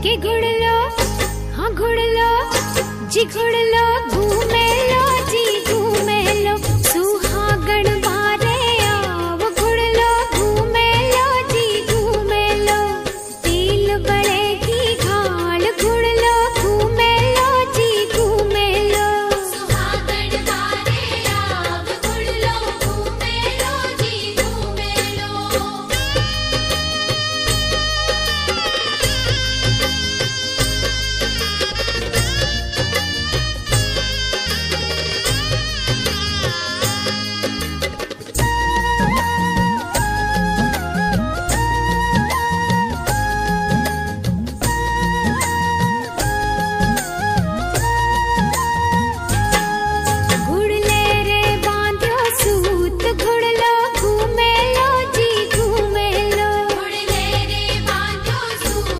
के घुड़लो हाँ घुड़लो जी घुड़लो घूमे लो जी घूमे लो सुहागण बारे आओ घुड़लो घूमे लो जी घूमे लो तिल बड़े